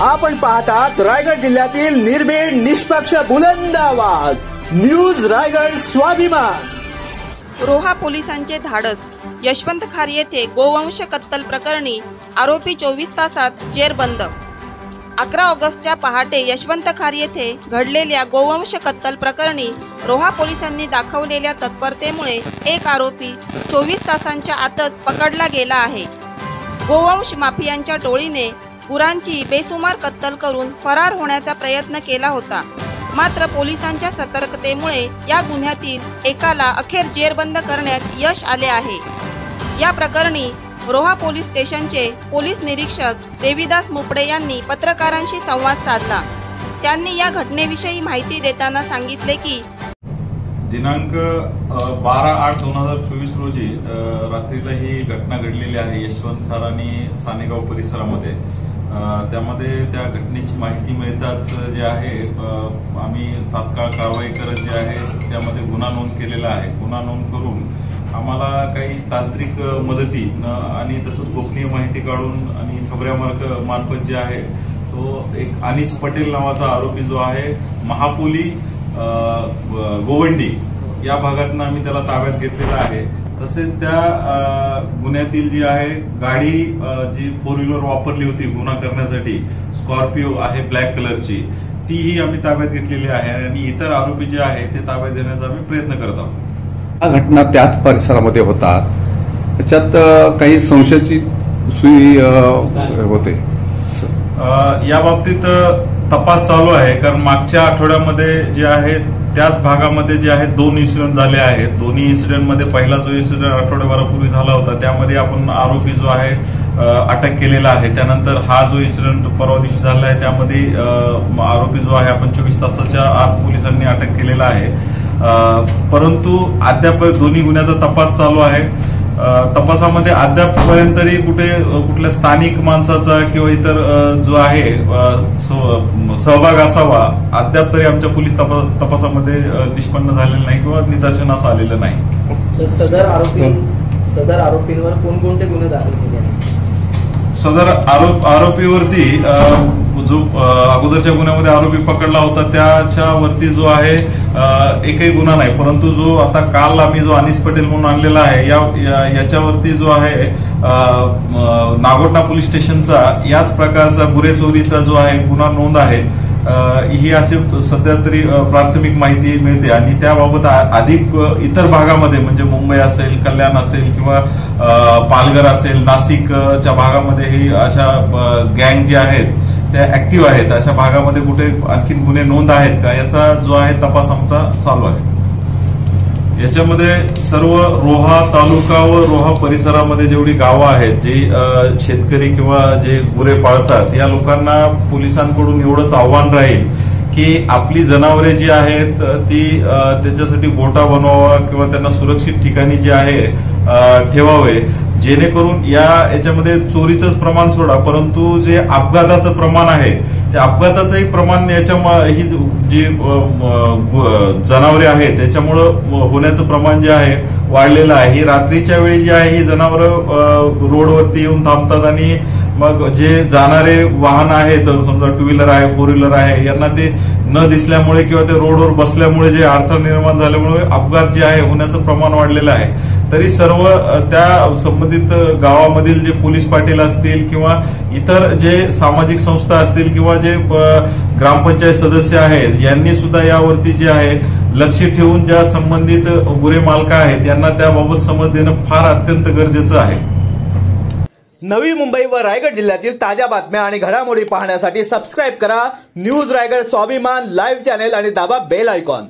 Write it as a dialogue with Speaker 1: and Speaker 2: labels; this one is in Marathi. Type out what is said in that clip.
Speaker 1: आपण पाहतात रायगड जिल्ह्यातील निर्भीड निष्पक्ष बुलंद आवाज न्यूज रायगड स्वाभिमान।
Speaker 2: रोहा पोलिसांचे धाडस। यशवंत खार येथे गोवंश कत्तल प्रकरणी आरोपी 24 तासात जेरबंद। 11 ऑगस्टच्या पहाटे यशवंत खार येथे घडलेल्या गोवंश कत्तल प्रकरणी रोहा पोलिसांनी दाखवलेल्या तत्परतेमुळे एक आरोपी 24 तासांच्या आतच पकडला गेला आहे। गोवंश माफियांच्या टोळीने गुरांची बेसुमार कत्तल करून फरार होण्याचा प्रयत्न केला होता, मात्र पोलिसांच्या सतर्कतेमुळे या गुन्ह्यातील एकाला अखेर जेरबंद करण्यात यश आले आहे। या प्रकरणी रोहा पोलीस स्टेशनचे पोलीस निरीक्षक देवीदास मुपडे यांनी पत्रकारांशी संवाद साधला। त्यांनी या घटनेविषयी माहिती देताना सांगितले की
Speaker 3: दिनांक 12/8/2024 रोजी रात्रीला ही घटना घडलेली आहे यशवंत खार आणि सानेगाव परिसरामध्ये। त्यामध्ये त्या घटनेची माहिती मिळताच जे आहे आम्ही तात्काळ कारवाई करत जे आहे त्यामध्ये गुन्हा नोंद केलेला आहे। गुन्हा नोंद करून आम्हाला काही तांत्रिक मदती आणि तसंच गोपनीय माहिती काढून आणि खबऱ्या मार्फत जे आहे तो एक अनिस पटेल नावाचा आरोपी जो आहे महापोली गोवंडी या भागातून आम्ही त्याला ताब्यात घेतलेला आहे। तसेच त्या गुन्ह्यातील जी आहे गाडी जी 4 व्हीलर वापरली होती गुन्हा करण्यासाठी स्कॉर्पिओ आहे ब्लॅक कलरची, तीही आम्ही ताब्यात घेतलेली आहे आणि इतर आरोपी जे आहे ते ताब्यात घेण्याचा आम्ही प्रयत्न करत आहोत।
Speaker 4: हा घटना त्याच परिसरामध्ये होतात, त्याच्यात काही संशयाची सुई होते।
Speaker 3: या बाबतीत तपास चालू आहे, कारण मागच्या आठवड्यामध्ये जे आहे त्याच भागामध्ये जे आहेत 2 इन्सिडेंट झाले आहेत। दोन्ही इन्सिडेंटमध्ये पहिला जो इन्सिडेंट आठवड्याभरापूर्वी झाला होता त्यामध्ये आपण आरोपी जो आहे अटक केलेला आहे। त्यानंतर हा जो इन्सिडेंट परवा दिवशी झाला आहे त्यामध्ये आरोपी जो आहे आपण 24 तासाच्या आत पोलिसांनी अटक केलेला आहे। परंतु अद्याप दोन्ही गुन्ह्याचा तपास चालू आहे। तपासामध्ये अद्यापपर्यंत तरी कुठल्या स्थानिक माणसाचा किंवा इतर जो आहे सहभाग असावा अद्याप तरी आमच्या पोलीस तपासामध्ये निष्पन्न झालेलं नाही किंवा निदर्शनास आलेलं नाही।
Speaker 5: सदर आरोपींवर कोणकोणते गुन्हे दाखल केले आहेत?
Speaker 3: सदर आरोपीवरती जो अगोदरच्या गुन्ह्यामध्ये आरोपी पकडला होता त्याच्यावरती जो आहे एकही गुन्हा नाही, परंतु जो आता काल आम्ही जो अनिस पटेल म्हणून आणलेला आहे याच्यावरती जो आहे नागोठणा पोलीस स्टेशनचा याच प्रकारचा गुरे चोरीचा जो आहे गुन्हा नोंद आहे। ही अशी सध्या तरी प्राथमिक माहिती मिळते आणि त्याबाबत अधिक इतर भागामध्ये म्हणजे मुंबई असेल, कल्याण असेल किंवा पालघर असेल, नाशिकच्या भागामध्येही अशा गँग जे आहेत त्या ऍक्टिव्ह आहेत। अशा भागामध्ये कुठे आणखी गुन्हे नोंद आहेत का याचा जो आहे तपास आमचा चालू आहे। याच्यामध्ये सर्व रोहा तालुका व रोहा परिसरामध्ये जेवढी गावं आहेत जे शेतकरी किंवा जे गुरे पाळतात या लोकांना पोलिसांकडून एवढंच आव्हान राहील की आपली जनावरे जी आहेत ती त्यांच्यासाठी गोठा बनवावा किंवा त्यांना सुरक्षित ठिकाणी जे आहे ठेवावे, जेणेकरून याच्यामध्ये चोरीचंच प्रमाण सोडा परंतु जे अपघाताचं प्रमाण आहे त्या अपघाताचंही प्रमाण ही जी जनावरे आहेत त्याच्यामुळं होण्याचं प्रमाण जे आहे वाढलेलं आहे। ही रात्रीच्या वेळी जी आहे ही जनावरं रोडवरती येऊन थांबतात आणि मग जे जाणारे वाहन आहेत समजा 2 व्हीलर आहे 4 व्हीलर आहे यांना ते न दिसल्यामुळे किंवा ते रोडवर बसल्यामुळे जे अडथळा निर्माण झाल्यामुळे अपघात जे आहे होण्याचं प्रमाण वाढलेलं आहे। तरी सर्व त्या संबंधित गावामधील जे पोलीस पाटील असतील किंवा इतर जे सामाजिक संस्था असतील किंवा जे ग्रामपंचायत सदस्य आहेत यांनी सुद्धा यावरती जे आहे लक्ष ठेवून ज्या संबंधित गुरे मालक आहेत यांना त्याबाबत समज देणं फार अत्यंत गरजेचं आहे।
Speaker 1: नवी मुंबई व रायगड जिल्ह्यातील ताज्या बातम्या आणि घडामोडी पाहण्यासाठी सबस्क्राइब करा न्यूज रायगड स्वाभिमान लाईव्ह चॅनेल आणि दाबा बेल आयकॉन।